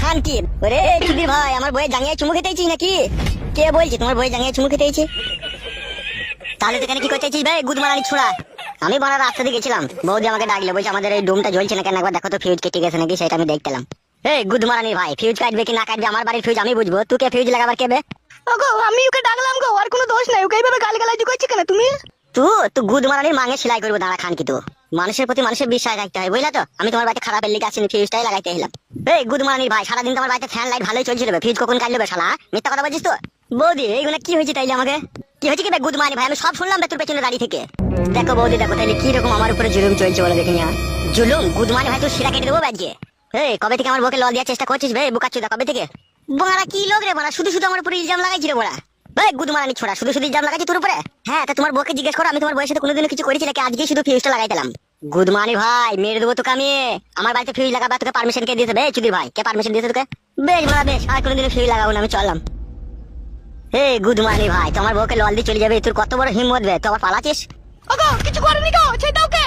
খান কি ওরে চুদির ভাই, আমার বইয়ে জাঙ্গিয়ে চুমু খেতেইছিস নাকি? কে বলছি তোমার বইয়ে জাঙ্গিয়ে চুমু খেতেইছি? তাহলে তুই এখানে কি করতেছিস ভাই গুদমারানি ছোড়া? আমি বড় রাস্তা দিয়ে গেছিলাম, বৌদি আমাকে ডাকলো, বলছে আমাদের এই ডোমটা জ্বলছে না কেন, একবার দেখো তো ফিউজ কেটে গেছে নাকি, সেটা আমি দেখতেলাম। এই গুদমারানি ভাই, ফিউজ কাটবে কি না কাটবে আমার বাড়ির ফিউজ আমি বুঝবো, তুই কে ফিউজ লাগাবার কেবে? ওগো আমি ওকে ডাকলাম গো, আর কোনো দোষ নাই, ওকে এইভাবে গালাগালাজি করছে কেন তুমি? তুই গুদমারানির মাঙে সেলাই করবো দাঁড়া খান কি? তো মানুষের প্রতি মানুষের বিশ্বাস রাখতে হয় বুঝলা তো। আমি তোমার বাড়িতে খারাপ এর লিগে আসিনি, ফিউজটাই লাগাইতে এলাম। এই গুদমারানির ভাই, সারাদিন তোমার বাড়িতে ফ্যান লাইট ভালোই চলছিল, ফিউজ কখন কাটলে শালা? মিথ্যা কথা বলছিস তো। বৌদি এইগুলো কি হয়েছে তাইলে আমাকে? কি হয়েছে কি বে গুদমারানি ভাই? আমি সব শুনলাম তোর পেছনে দাঁড়িয়ে থেকে। দেখো বৌদি দেখো, তাইলে কি রকম আমার উপরে জুলুম চলছে বলে দেখে নিয়া। জুলুম গুদমারানি ভাই, তোর শিরা কেটে দেবো ব্যাজকে। এই কবে থেকে আমার বউকে লল দেওয়ার চেষ্টা করছিস বে বুকাচ্চুদা? কবে থেকে? বড়া কি লোক রে বড়া, শুধু শুধু আমার উপরে ইলজাম লাগাইছি রে বড়া। ভাই গুদমারানি ছোড়া, শুধু শুধু ইলজাম লাগাইছি তোর উপরে? হ্যাঁ, তা তোমার বউকে জিজ্ঞেস করো আমি তোমার বউয়ের সাথে কোনোদিনও কিছু করেছি নাকি? আজকে শুধু ফিউজটা লাগাই দিলাম। গুদমারানি ভাই মেরে দেবো তোকে আমি। আমার বাড়িতে ফিউজ লাগাবা তোকে পারমিশন কে দিয়েছে বে চুদির ভাই? কে পারমিশন দিয়েছে তোকে? বেশ বড়া বেশ, আর কোনোদিনও ফিউজ লাগাবো না, আমি চললাম। হে গুদমারানি ভাই, তোমার বউকে লল দিয়ে চলে যাবে, তোর কত বড় হিম্মত বে? তুই আবার পালাচ্ছিস? ওগো কিছু করেনি গো, ছেড়ে দাও ওকে।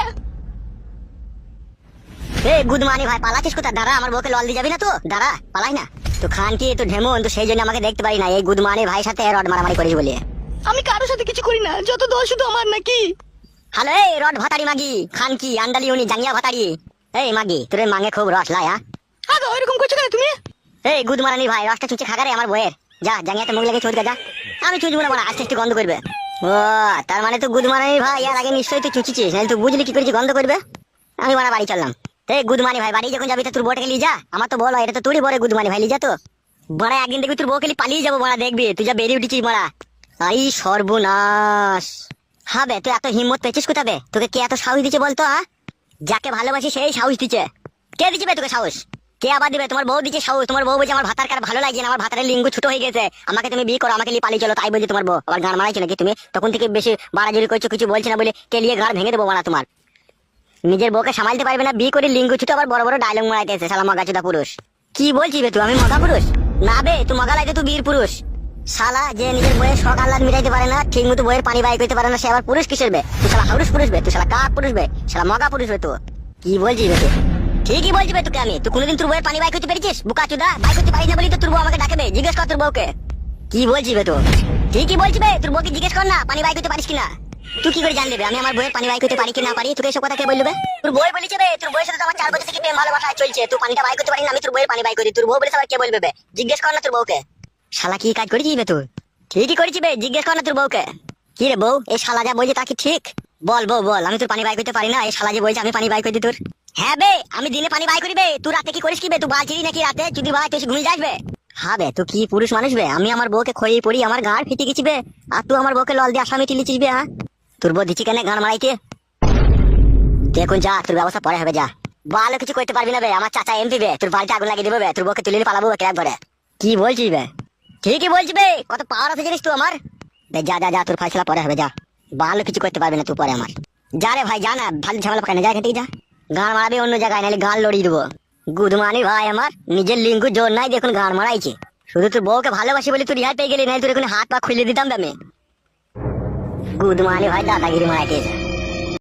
হে গুদমারানি ভাই, পালাচ্ছিস কোথা? দাঁড়া, আমার বউকে লল দিয়ে যাবি না তো? দাঁড়া, পালাই না তো। খান কি তো ঢেমন, তো সেই জন্য আমাকে দেখতে পারি না এই গুদমারানি ভাইয়ের সাথে রড মারামারি করিস বলে। আমি কারোর সাথে কিছু করি না, যত দোষ শুধু আমার নাকি? হ্যালো এই রড ভাতারি মাগি, খান কি আন্দালি উনি জাঙ্গিয়া ভাতারি। এই মাগি, তোর মাঙে খুব রস লাই। আগো এরকম করছো কেন তুমি? এই গুদমারানি ভাই, রসটা চুচে খাগারে আমার বইয়ের। যা জাঙ্গিয়াতে মুখ লেগে চুচকা যা। আমি চুচবো না, আস্তে আস্তে গন্ধ করবে। ও তার মানে তো গুদমারানি ভাই এর আগে নিশ্চয়ই তুই চুচিছিস, নাহলে তুই বুঝলি কি করেছি গন্ধ করবে। আমি মারা বাড়ি চললাম। এই গুদমারানি ভাই, বাড়ি যখন যাবি তো তোর বউটাকে লিয়ে যা। আমার তো বলো, এটা তো তোরই বড় গুদমারানি ভাই, লিয়ে যা তো। বড়া একদিন দেখবি তোর বউকে পালিয়ে যাবো বড়া, দেখবি তুই যা বেরিয়ে উঠেছিস বড়া। আই সর্বনাশ। হবে তুই এত হিম্মত পেয়েছিস কোথাবে? তোকে কে এত সাহস দিচ্ছে বলতো? যাকে ভালোবাসি সেই সাহস দিচ্ছে। কে দিচ্ছে তোকে সাহস? কে আবার দিবে? তোমার বউ দিচ্ছে সাহস। তোমার বউ বলছে আমার ভাতার কার ভালো লাগে না, আমার ভাতারের লিঙ্গ ছোট হয়ে গেছে, আমাকে তুমি বিয়ে করো, আমাকে নিয়ে পালিয়ে চলো, তাই বলছে তোমার বউ। আবার গান মারাইছো নাকি তুমি? তখন থেকে বেশি বাড়াজুড়ি করছো, কিছু বলছে না বলে কে নিয়ে গাড় ভেঙে দেবো না তোমার। নিজের বউকে সামালতে পারবে না, বিয়ে করে লিঙ্গ ছোট, আবার বড় বড় ডায়লগ মারাইতেছে শালা মগাচোদা পুরুষ। কি বলছিস বে তুই? আমি মগা পুরুষ না বে, তুই মগা লাইতে তুই বীর পুরুষ। শালা যে নিজের বইয়ের শখ আহ্লাদ মিটাইতে পারে না, ঠিক মতো বইয়ের পানি বাই করতে পারে না, সে আবার পুরুষ কিসের বে? তুই শালা হাউরুস পুরুষ বে, তুই শালা কাক পুরুষ বে, শালা মগা পুরুষ বে। তুই কি বলছিস বে তুই? ঠিকই বলছি বে তোকে আমি। তুই কোনোদিন তোর বইয়ের পানি বাই করতে পেরেছিস? বুকাচোদা বাই করতে পারিস না বলি তো তোর বউ আমাকে ডাকবে, জিজ্ঞেস কর তোর বউকে। কি বলছিস বে তুই? ঠিকই বলছি বে, তোর বউকে জিজ্ঞেস কর না পানি বাই করতে পারিস কিনা। তুই কি করে জানলি বে আমি আমার বইয়ের পানি বাই করতে পারি কি না পারি? তোকে এসব কথা কে বলবে? তোর বই বলেছে বে, তোর বইয়ের সাথে তো আমার 4 বছর থেকে প্রেম ভালোবাসা চলছে, তুই পানিটা বাই করতে পারি না, আমি তোর বইয়ের পানি বাই করি। তোর বউ বলেছে আবার কে বলবে বে? জিজ্ঞেস কর না তোর বউকে। শালা কি কাজ করেছিস বে তুই? ঠিকই করেছি বে, জিজ্ঞেস কর না তোর বউকে। কি রে বউ, এই শালা যা বলছে তা কি ঠিক? বল বউ বল, আমি তোর পানি বাই করতে পারি না, এই শালা যে বলছে আমি পানি বাই করে দিই তোর। হ্যাঁ বে, আমি দিনে পানি বাই করি বে, তুই রাতে কি করিস কি বে? তুই বালছিলি নাকি রাতে? যদি ভাই তুই ঘুমিয়ে যাস বে। হ্যাঁ বে, তুই কি পুরুষ মানুষ বে? আমি আমার বউকে খইয়ে পড়ি, আমার গাড় ফেটে গেছি বে, আর তুই আমার বউকে লল দিয়ে আসামি টিলিছিস বে। হ্যাঁ, তোর বউ দিচ্ছি কেন গান মারাইতে? দেখুন যা, তোর ব্যবস্থা পরে হবে যা। ভালো কিছু করতে পারবি না বে, আমার চাচা এমপি বে, তোর বাড়িতে আগুন লাগিয়ে দেবে বে, তোর বউকে তুলে নিয়ে পালাবো ক্যাব ধরে। কি বলছিস বে? ঠিকই বলছি বে, কত পাওয়ার আছে জানিস তুই আমার। যা যা যা, তোর ফয়সালা পরে হবে যা। ভালো কিছু করতে পারবি না তুই পরে আমার। যা রে ভাই, যা না, ভালো ঝামেলা পাকায় না, যা এখান থেকে যা। গান মারাবি অন্য জায়গায়, নাহলে গান লড়িয়ে দেবো। গুদমানি ভাই আমার নিজের লিঙ্গু জোর নাই, দেখুন গান মারাইছে। শুধু তোর বউকে ভালোবাসি বলে তুই রিহাই পেয়ে গেলি, নাহলে তোর এখানে হাত পা খুলে দিতাম বে আমি। গুদমানি ভাই দাদাগিরি মারাইতেছে।